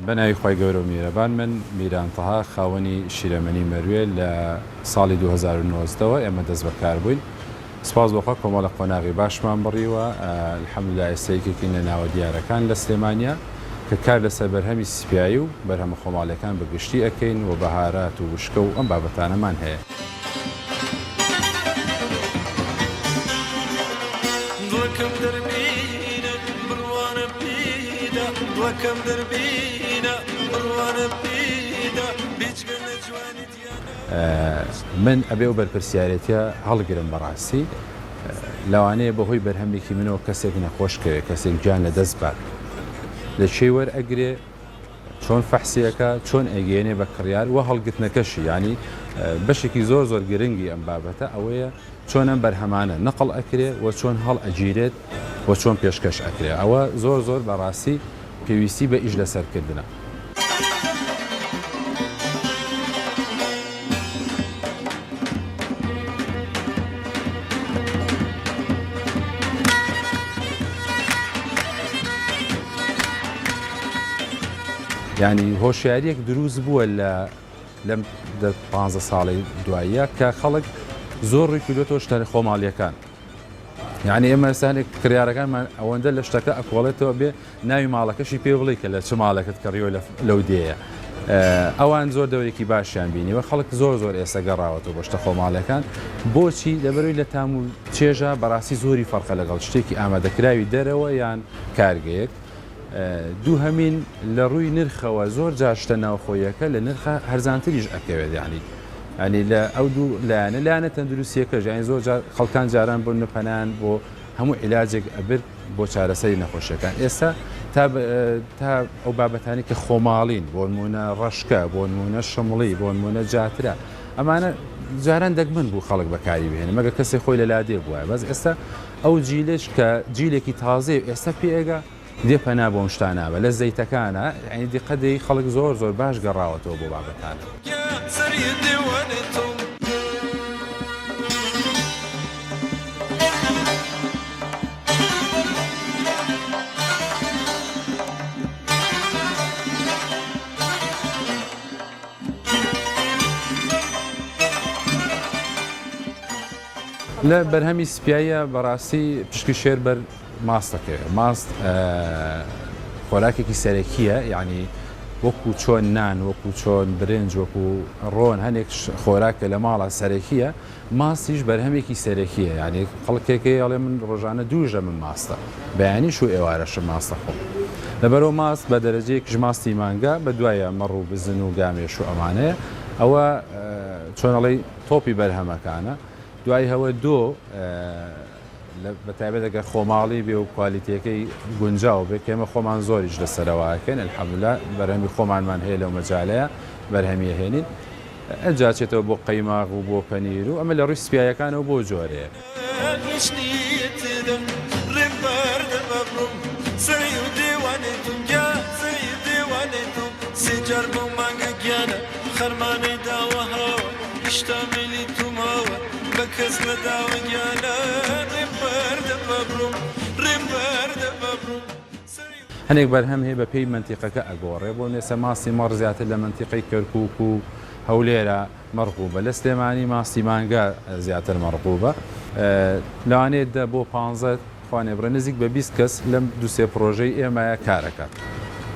بەناوی خۆی گەورە و میرەبان من میران تەها خاوەنی شیرەمەنی مەروێ لە ساڵی 2009ەوە ئێمە دەست بەکار بووین. سپاس بۆخوا کۆمەڵە قۆناغی باشمان بڕیوە الحەمدولای ئێستەیەکێکی لە ناوە دیارەکان لە سلێمانیا کە کار لەسەر بەرهەمی سپایی و بەرهەمە خۆماڵیەکان بەگشتی ئەکەین و بەهارات و وشکە و ئەم بابەتانەمان هەیە. من ئەبێ و بەرپرسیارەتە هەڵگرم بەڕاستی لەوانەیە بەهۆی بەرهەمێکی منەوە کەسێک نەخۆشکەوێت کەسێک گیان لە دەست بات لە شێ وەرئەگرێ چۆن فەحسیەکە چۆن ئەگەێنێ بە کڕیار وە هەڵگرتنەکەشی ینی بەشێکی زۆر زۆر گرنگی ئەم بابەتە ئەوەیە چۆن ئەم بەرهەمانە نەقڵ ئەکرێ و چۆن هەڵ ئەگیرێت و چۆن پێشکەش ئەکرێ ئەوە زۆر زۆر بەڕاستی پێویستی بە ئیش لەسەرکردنە. ینی هۆشیاریەک دروست بووە لەم 15 ساڵی دواییە کە خەڵک زۆر ڕووی کردوێتەوە شتە خۆماڵیەکان. یعنی ئێمە سانێک کڕیارەکانمان ئەوەندە لە شتەکە ئەکۆڵێتەوە بێ ناوی ماڵەکەشی پێ بڵێ کە لە چ ماڵەکەت کڕیۆ لەو دێیە. ئەوان زۆر دەورێکی باشیان بینیوە خەڵک زۆر زۆر ئێستا گەڕاوەتەوە بە شتە خۆماڵیەکان بۆچی لەبەروی لە تام و چێژە بەڕاستی زۆری فەرقە لەگەڵ شتێکی ئامادەکراوی دەرەوە یان کارگەیەک. دوو هەمین لە ڕووی نرخەوە زۆر جاشتە ناوخۆیەکە لە نرخە هەرزانتریش ئەکەوێت ینی ئەنی لە ئەو دوو لایەنە تەندروستیەکە ژیان زۆر خەڵکان جاران بۆ نەپەنان بۆ هەموو عیلاجێک ئەبرد بۆ چارەسەری نەخۆشیەکان ئێستا تا ئەو بابەتانی کە خۆماڵین بۆ نمونە ڕەشکە بۆ نمونە شمڵی بۆ نمونە جاترە ئەمانە جاران دەگمن بوو خەڵک بەکاری بهێنێ مەگە کەسێک خۆی لە لادێ بووە بەس ئێستا ئەو جیلش کە جیلێکی تازێ ئێستا پێگە دێپەنا بۆ شتاناوە لە زەیتەکانە ئەنی دیقەدەی خەڵک زۆر زۆر باش گەڕاوەتەوە بۆ بابەتانە. لە بەرهەمی سپایە بەڕاستی پشکی شێر بەر ماستەکە ماست خۆراکێکی سەرەکیە یعنی وەکو چۆن نان وەکو چۆن برنج وەکو ڕۆن هەنێک خۆراکە لە ماڵە سەرەکیە ماستیش بەرهەمێکی سەرەکیە ینی خەڵکێکی ئەڵێ من ڕۆژانە دووژە من ماستە بەیانیش و ئێوارەشم ماستە خۆم لەبەرەوە ماست بە دەرەجەیەکیش ماستی مانگا بە دوایە مەڕ و بزن و گامێش و ئەمانەیە ئەوە چۆنەڵی تۆپی بەرهەمەکانە دوای هەوە دۆ بەتایبەت ئەگەر خۆماڵی بێ و کوالیتیەکەی گونجاو بێ کێمە خۆمان زۆریش لەسەرەوەکەن الحەمدوللا بەرهەمی خۆمانمان هەیە لەو مەجالەیە بەرهەمی هێنین ئەجاچێتەوە بۆ قەیماغ و بۆ پەنیر و ئەمە لە ڕووی سپایەکانەوە بۆ جۆرەیە. هەنێک بەرهەم هەیە بە پێی منتیقەکە ئەگۆڕێ بۆ نێسە ماسی مەڕ زیاتر لە منتیقەی کەرکووک و هەولێرە مەرغوبە لە سلێمانی ماسی مانگا زیاتر مەرغوبە لەوانەیە بۆ 15 خوانێ بڕە نزیک بە 20 کەس لەم دووسێ پرۆژەی ئێمەیە کارەکەات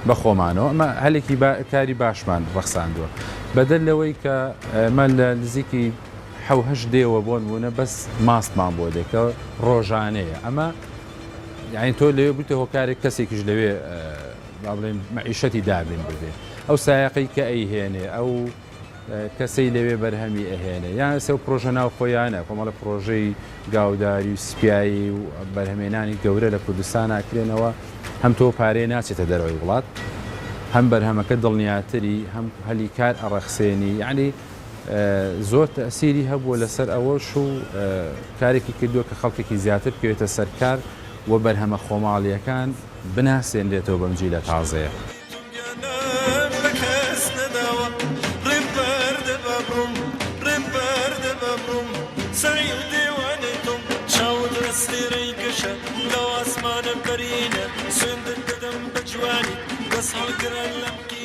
بە خۆمانەوە ئەمە هەلێکی کاری باشمان ڕەخساندووە بەدەل لەوەی کە ئەمە لە نزیکی حەوهەش دێوە بۆ نمونە بەس ماستمان بۆ دێکە ڕۆژانەیە ئەمە یعنی تۆ لەوێ بوویتە هۆکارێک کەسێکیش لەوێ با بڵێن مەعیشەتی دابین ببێ ئەو سایقەی کە ئەیهێنێ ئەو کەسەی لەوێ بەرهەمی ئەهێنێ یان سێ پرۆژە ناو خۆیانە کۆمەڵە پرۆژەی گاوداری و سپایی و بەرهەمێنانی گەورە لە کوردستان ئاکرێنەوە هەم تۆ پارەیە ناچێتە دەرەوەی وڵات هەم بەرهەمەکە دڵنیاتری هەم هەلی کار ئەڕەخسێنی یعنی زۆر تەسیری هەبووە لەسەر ئەوەش و کارێکی کردووە کە خەڵکێکی زیاتر بکەوێتە سەرکار و بەرهەمە خۆماڵیەکان بناسێنرێتەوە بەم جیلە تازەیە. لو اسمان برينا سند القدم بجواني بس هالقرن لمكي